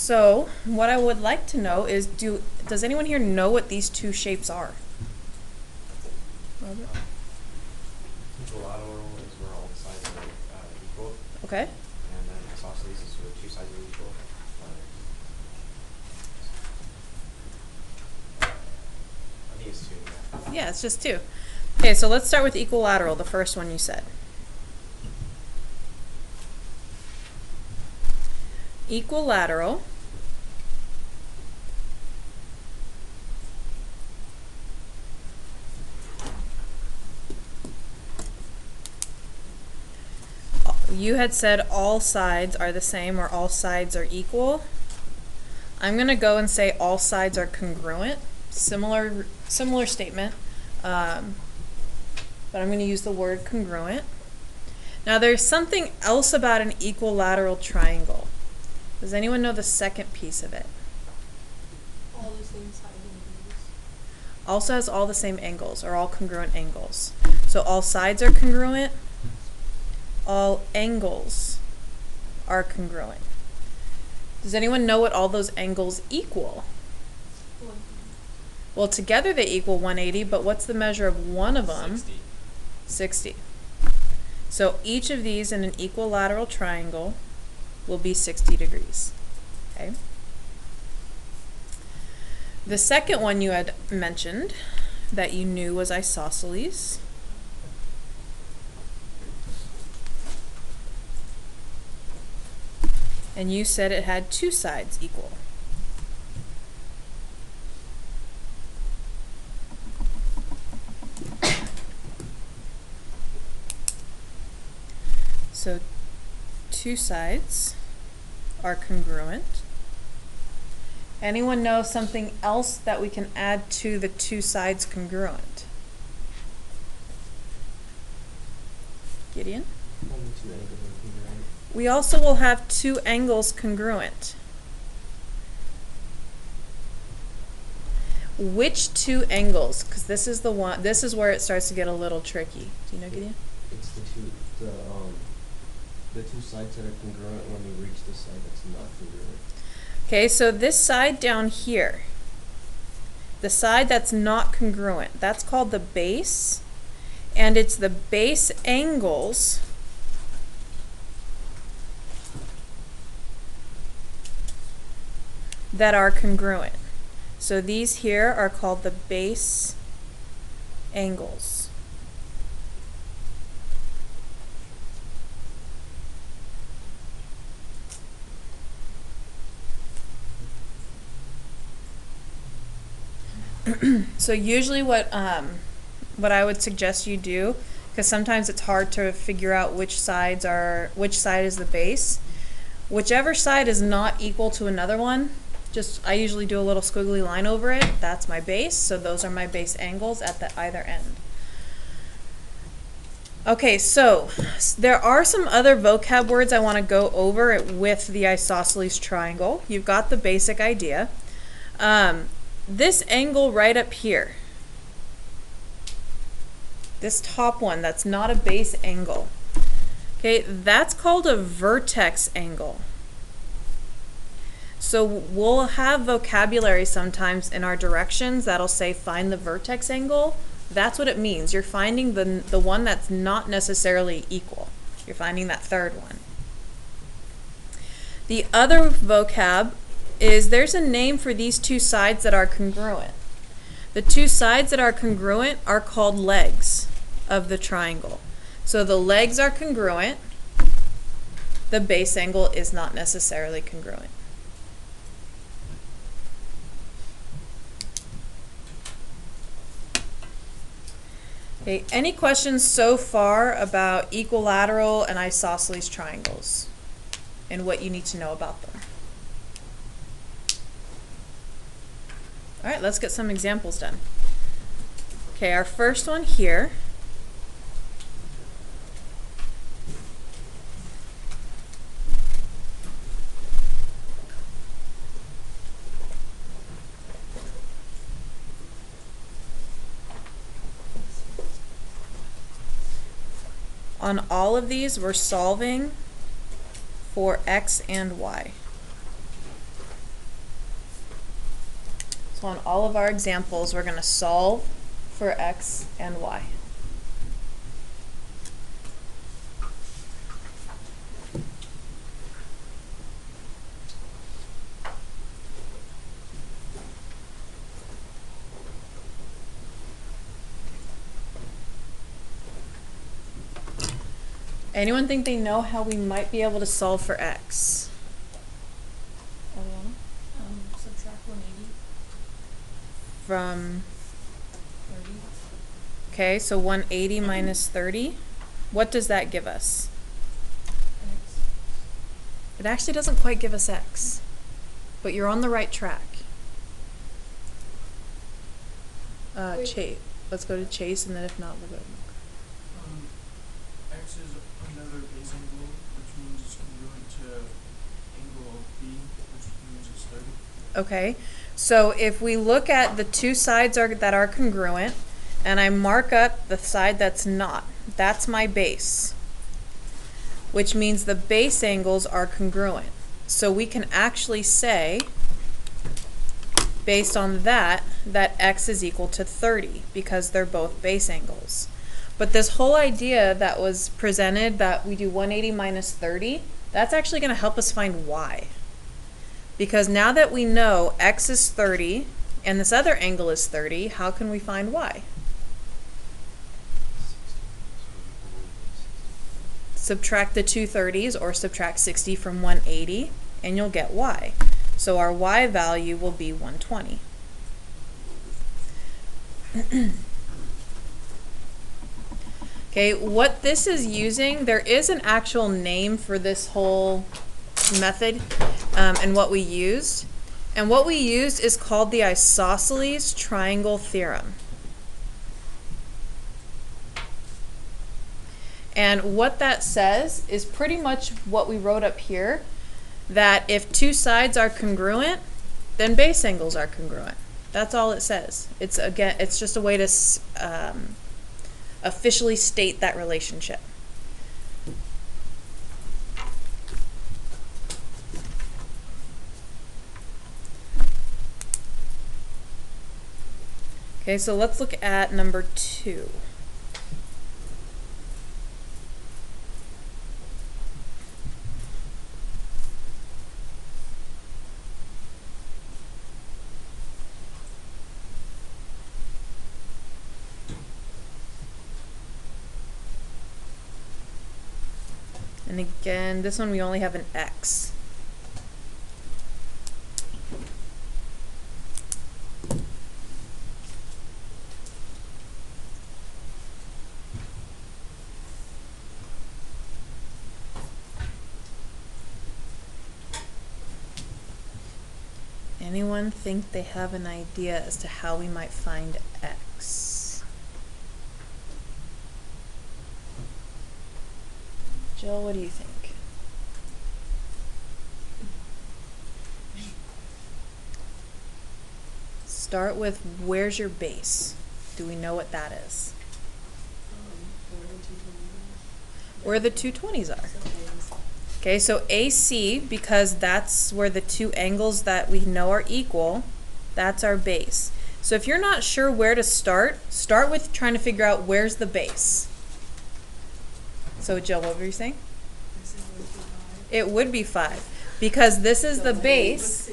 So what I would like to know is, does anyone here know what these two shapes are? Robert? Equilateral is where all the sides are equal. Okay. And then isosceles is where two sides are equal. I think it's two. Yeah, it's just two. Okay, so let's start with equilateral, the first one you said. Equilateral you had said all sides are the same or all sides are equal. I'm going to go and say all sides are congruent. Similar statement, but I'm going to use the word congruent. Now there's something else about an equilateral triangle. Does anyone know the second piece of it? All the same side angles. Also has all the same angles, or all congruent angles. So all sides are congruent, all angles are congruent. Does anyone know what all those angles equal? 180. Well, together they equal 180, but what's the measure of one of them? 60. 60. So each of these in an equilateral triangle will be 60 degrees. Okay. The second one you had mentioned that you knew was isosceles. And you said it had two sides equal. So two sides are congruent. Anyone know something else that we can add to the two sides congruent? Gideon? Only two angles are congruent. We also will have two angles congruent. Which two angles? Because this is the one. This is where it starts to get a little tricky. Do you know, Gideon? It's the two sides that are congruent when we reach the side that's not congruent. Okay, so this side down here, the side that's not congruent, that's called the base, and it's the base angles that are congruent. So these here are called the base angles. So usually what I would suggest you do, because sometimes it's hard to figure out which side is the base. Whichever side is not equal to another one, I usually do a little squiggly line over it. That's my base, so those are my base angles at either end. Okay, so there are some other vocab words I want to go over with the isosceles triangle. You've got the basic idea. This angle right up here, this top one, that's not a base angle. Okay, that's called a vertex angle. So we'll have vocabulary sometimes in our directions that'll say find the vertex angle. That's what it means. You're finding the one that's not necessarily equal. You're finding that third one. The other vocab is there's a name for these two sides that are congruent. The two sides that are congruent are called legs of the triangle. So the legs are congruent. The base angle is not necessarily congruent. Okay, any questions so far about equilateral and isosceles triangles and what you need to know about them? All right, let's get some examples done. Okay, our first one here. On all of these, we're solving for x and y. So on all of our examples, we're going to solve for x and y. Anyone think they know how we might be able to solve for x? Eliana? Subtract 180, From, 30, okay, so 180 minus 30. What does that give us? x. It actually doesn't quite give us x, but you're on the right track. Wait. Chase. Let's go to Chase, and then if not, we'll go to Milk. X is another base angle, which means it's congruent to angle B, which means it's 30. Okay, so if we look at the two sides that are congruent, and I mark up the side that's not, that's my base, which means the base angles are congruent. So we can actually say, based on that x is equal to 30 because they're both base angles. But this whole idea that was presented that we do 180 minus 30, that's actually going to help us find y. Because now that we know x is 30 and this other angle is 30, how can we find y? Subtract the two 30s or subtract 60 from 180 and you'll get y. So our y value will be 120. Okay, what this is using, there is an actual name for this whole method and what we used. And what we used is called the isosceles triangle theorem. And what that says is pretty much what we wrote up here, that if two sides are congruent, then base angles are congruent. That's all it says. It's just a way to officially state that relationship. Okay, so let's look at number 2. And again, this one we only have an x. Anyone think they have an idea as to how we might find x? Jill, what do you think? Start with, where's your base? Do we know what that is? Where the 220s are. Okay, so AC, because that's where the two angles that we know are equal, that's our base. So if you're not sure where to start with trying to figure out where's the base. So Jill, what were you saying? It would be 5, because this is the base.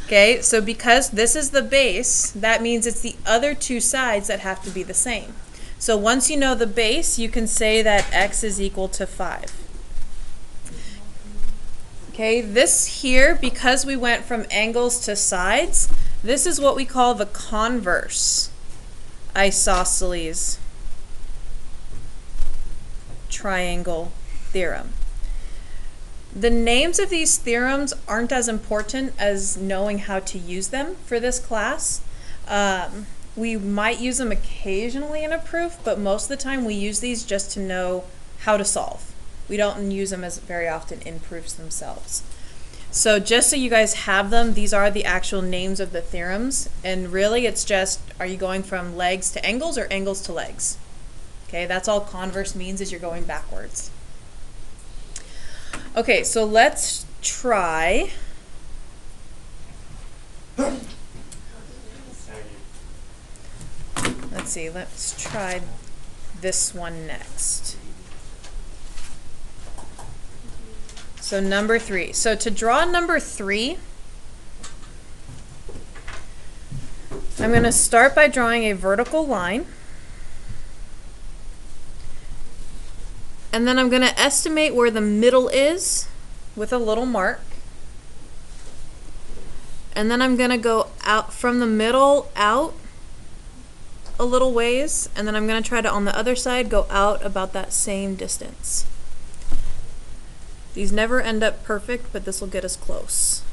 Okay, so because this is the base, that means it's the other two sides that have to be the same. So once you know the base, you can say that x is equal to 5. Okay, this here, because we went from angles to sides, this is what we call the converse isosceles triangle theorem. The names of these theorems aren't as important as knowing how to use them for this class. We might use them occasionally in a proof, but most of the time we use these just to know how to solve. We don't use them as very often in proofs themselves. So just so you guys have them, these are the actual names of the theorems, and really it's just, are you going from legs to angles or angles to legs? Okay, that's all converse means, is you're going backwards. Okay, so let's try let's see, let's try this one next. So number 3. So to draw number 3, I'm going to start by drawing a vertical line. And then I'm going to estimate where the middle is with a little mark. And then I'm going to go out from the middle out a little ways, and then I'm going to try to, on the other side, go out about that same distance. These never end up perfect, but this will get us close.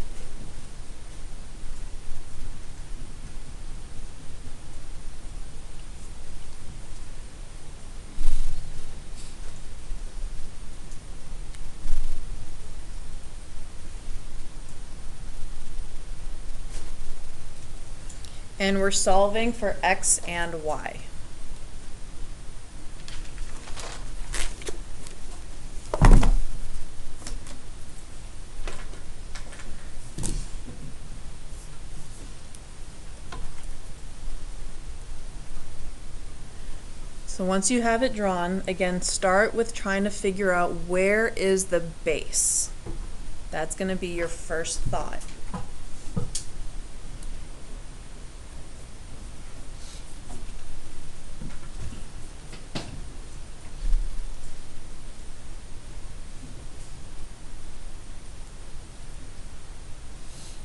And we're solving for x and y. So once you have it drawn, again, start with trying to figure out where is the base. That's going to be your first thought.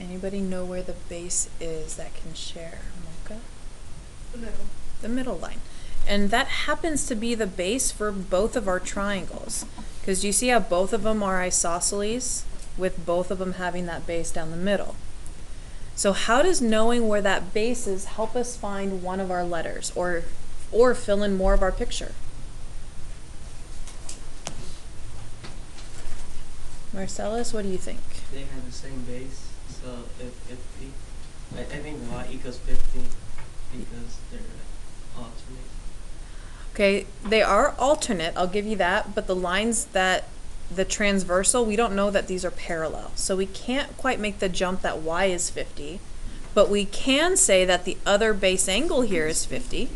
Anybody know where the base is that can share? Mocha? The middle. The middle line. And that happens to be the base for both of our triangles. Because you see how both of them are isosceles, with both of them having that base down the middle. So how does knowing where that base is help us find one of our letters, or fill in more of our picture? Marcellus, what do you think? They have the same base, so if 50, I think y equals 50 because they're alternate. Okay, they are alternate, I'll give you that, but the lines that, the transversal, we don't know that these are parallel. So we can't quite make the jump that y is 50, but we can say that the other base angle here is 50.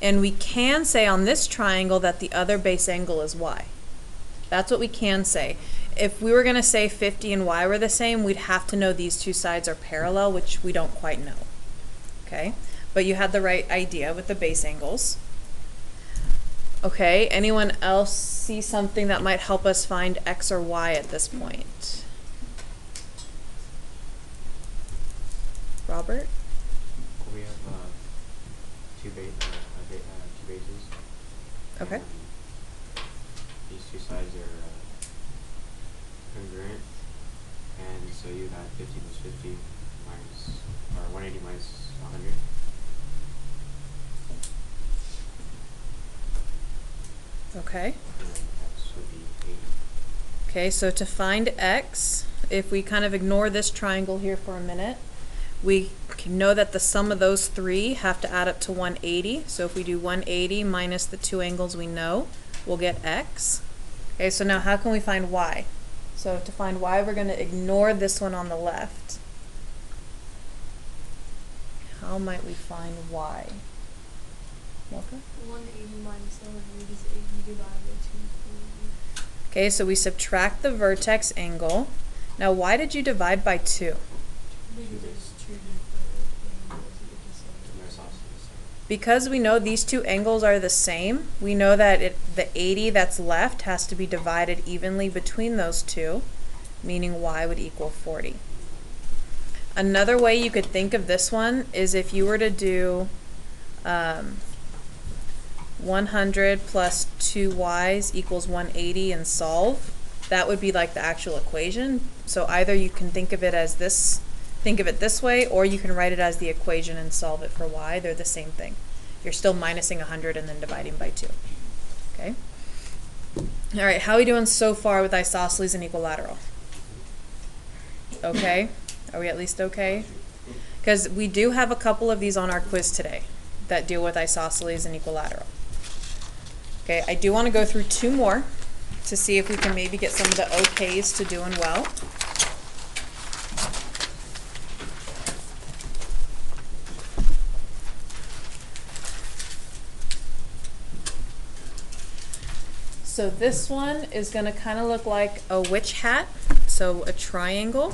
And we can say on this triangle that the other base angle is y. That's what we can say. If we were going to say 50 and y were the same, we'd have to know these two sides are parallel, which we don't quite know. Okay, but you had the right idea with the base angles. Okay, anyone else see something that might help us find x or y at this point? Robert? We have two bases. Okay. And these two sides are congruent, and so you have 50 plus 50 minus, or 180 minus 100. Okay. And x would be 80. Okay, so to find x, if we kind of ignore this triangle here for a minute, we can know that the sum of those three have to add up to 180. So if we do 180 minus the two angles we know, we'll get x. Okay, so now how can we find y? So to find y, we're going to ignore this one on the left. How might we find y? Mocha? 180 minus 100 is 80 divided by 240. Okay, so we subtract the vertex angle. Now why did you divide by 2? Because there's two different angles that you can say. And they're isosceles. Because we know these two angles are the same, we know that the 80 that's left has to be divided evenly between those two, meaning y would equal 40. Another way you could think of this one is if you were to do 100 plus 2y's equals 180 and solve, that would be like the actual equation. So either you can think of it as this, think of it this way, or you can write it as the equation and solve it for y. They're the same thing. You're still minusing 100 and then dividing by 2. Okay? All right, how are we doing so far with isosceles and equilateral? Okay? Are we at least okay? Because we do have a couple of these on our quiz today that deal with isosceles and equilateral. Okay, I do want to go through 2 more to see if we can maybe get some of the okays to doing well. So this one is going to kind of look like a witch hat, so a triangle,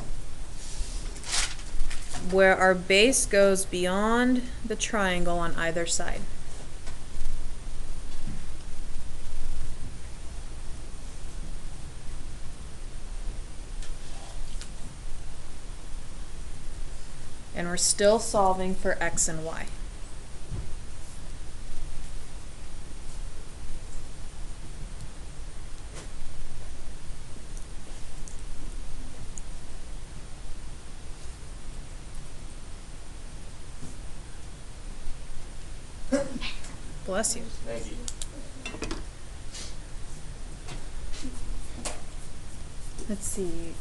where our base goes beyond the triangle on either side. And we're still solving for x and y. Bless you. Thank you. Let's see.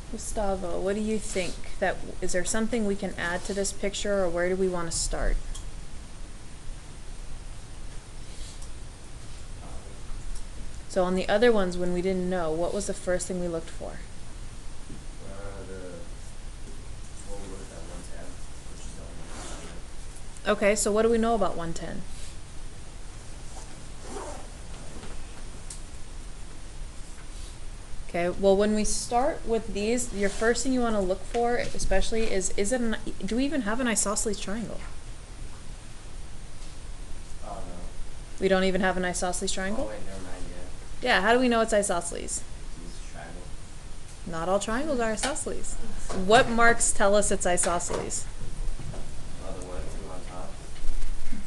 Gustavo, what do you think? Is there something we can add to this picture, or where do we want to start? So on the other ones, when we didn't know, what was the first thing we looked for? What we looked at 110, which is the only one. Okay, so what do we know about 110? Okay, well, when we start with these, your first thing you want to look for, especially, do we even have an isosceles triangle? Oh no. We don't even have an isosceles triangle? Oh wait, never mind yet. Yeah, how do we know it's isosceles? It's a triangle. Not all triangles are isosceles. What marks tell us it's isosceles? The 1, 2 on top.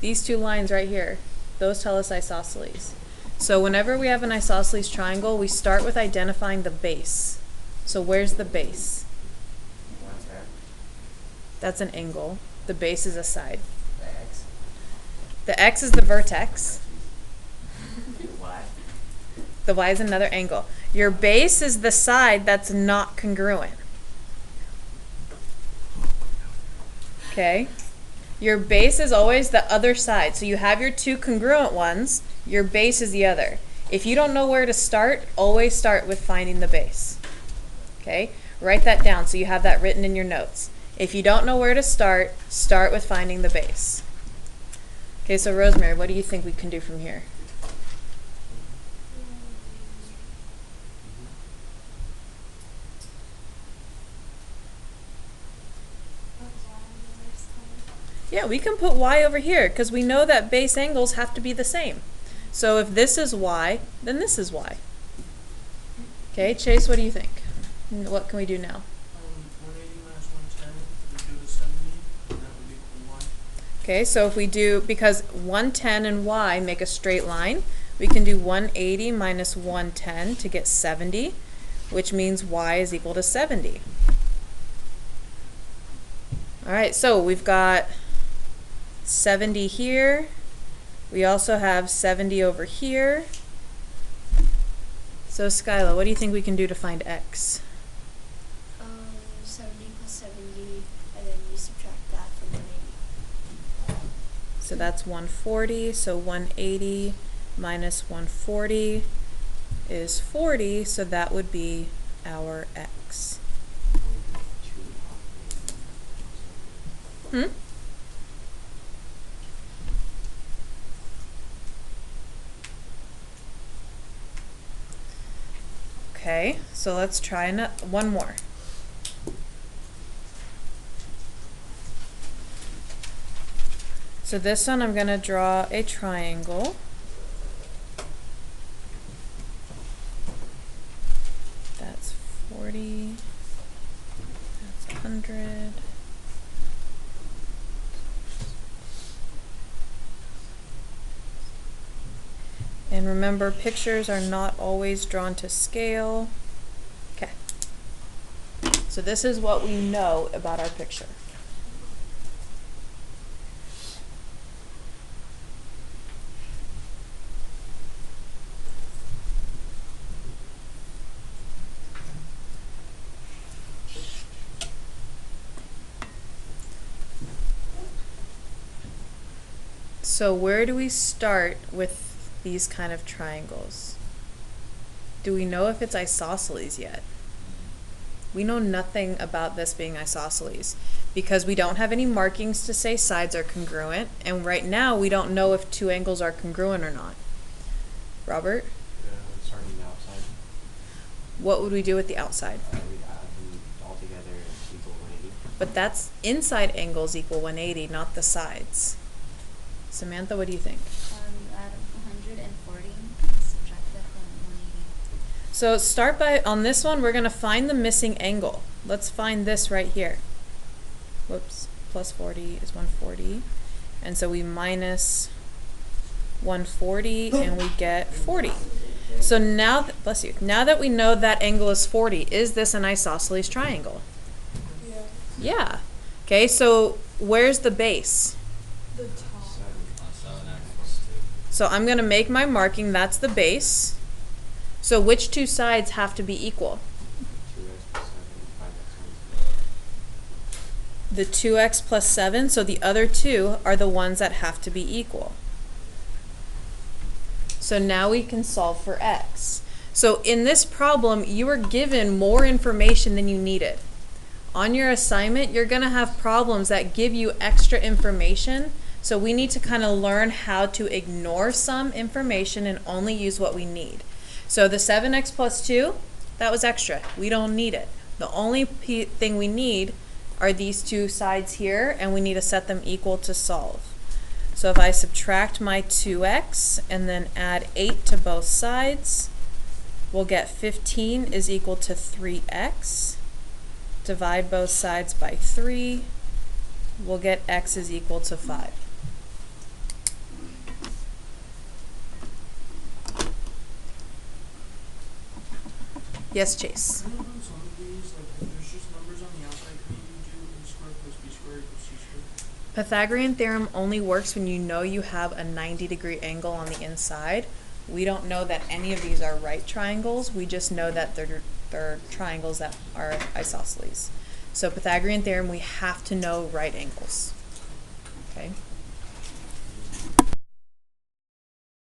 These two lines right here, those tell us isosceles. So whenever we have an isosceles triangle, we start with identifying the base. So where's the base? 110. That's an angle. The base is a side. The X. The x is the vertex. The Y. The y is another angle. Your base is the side that's not congruent. Okay? Your base is always the other side. So you have your two congruent ones. Your base is the other. If you don't know where to start, always start with finding the base. Okay? Write that down so you have that written in your notes. If you don't know where to start, start with finding the base. Okay, so Rosemary, what do you think we can do from here? Yeah, we can put y over here because we know that base angles have to be the same. So if this is y, then this is y. Okay, Chase, what do you think? What can we do now? 180 minus 110 would go to 70, and that would equal y. Okay, so if we do, because 110 and y make a straight line, we can do 180 minus 110 to get 70, which means y is equal to 70. All right, so we've got 70 here. We also have 70 over here. So Skyla, what do you think we can do to find x? 70 plus 70, and then you subtract that from 180. So that's 140. So 180 minus 140 is 40. So that would be our x. Hmm? Okay, so let's try one more. So this one I'm going to draw a triangle. That's 40. That's 100. And remember, pictures are not always drawn to scale. Okay. So this is what we know about our picture. So where do we start with these kind of triangles? Do we know if it's isosceles yet? We know nothing about this being isosceles because we don't have any markings to say sides are congruent, and right now we don't know if two angles are congruent or not. Robert, Starting the outside, what would we do with the outside? we add them all together and equal 180. But that's inside angles equal 180, not the sides. Samantha, what do you think? Add 140 and subtract that from 180. So start by, on this one, we're going to find the missing angle. Let's find this right here. Whoops, plus 40 is 140. And so we minus 140 and we get 40. So now, bless you, now that we know that angle is 40, is this an isosceles triangle? Yeah. Yeah. Okay, so where's the base? The top. 7x + 2. So I'm going to make my marking, that's the base. So which two sides have to be equal? 2x + 7, 5x - The 2x plus 7, so the other two are the ones that have to be equal. So now we can solve for x. So in this problem, you were given more information than you needed. On your assignment, you're going to have problems that give you extra information, so we need to kind of learn how to ignore some information and only use what we need. So the 7x plus 2, that was extra. We don't need it. The only thing we need are these two sides here, and we need to set them equal to solve. So if I subtract my 2x and then add 8 to both sides, we'll get 15 is equal to 3x. Divide both sides by 3, we'll get x is equal to 5. Yes, Chase? Can you do some of these, like if there's just numbers on the outside, can you do a squared plus b squared equals c squared? Pythagorean theorem only works when you know you have a 90-degree angle on the inside. We don't know that any of these are right triangles. We just know that they're triangles that are isosceles. So Pythagorean theorem, we have to know right angles. Okay.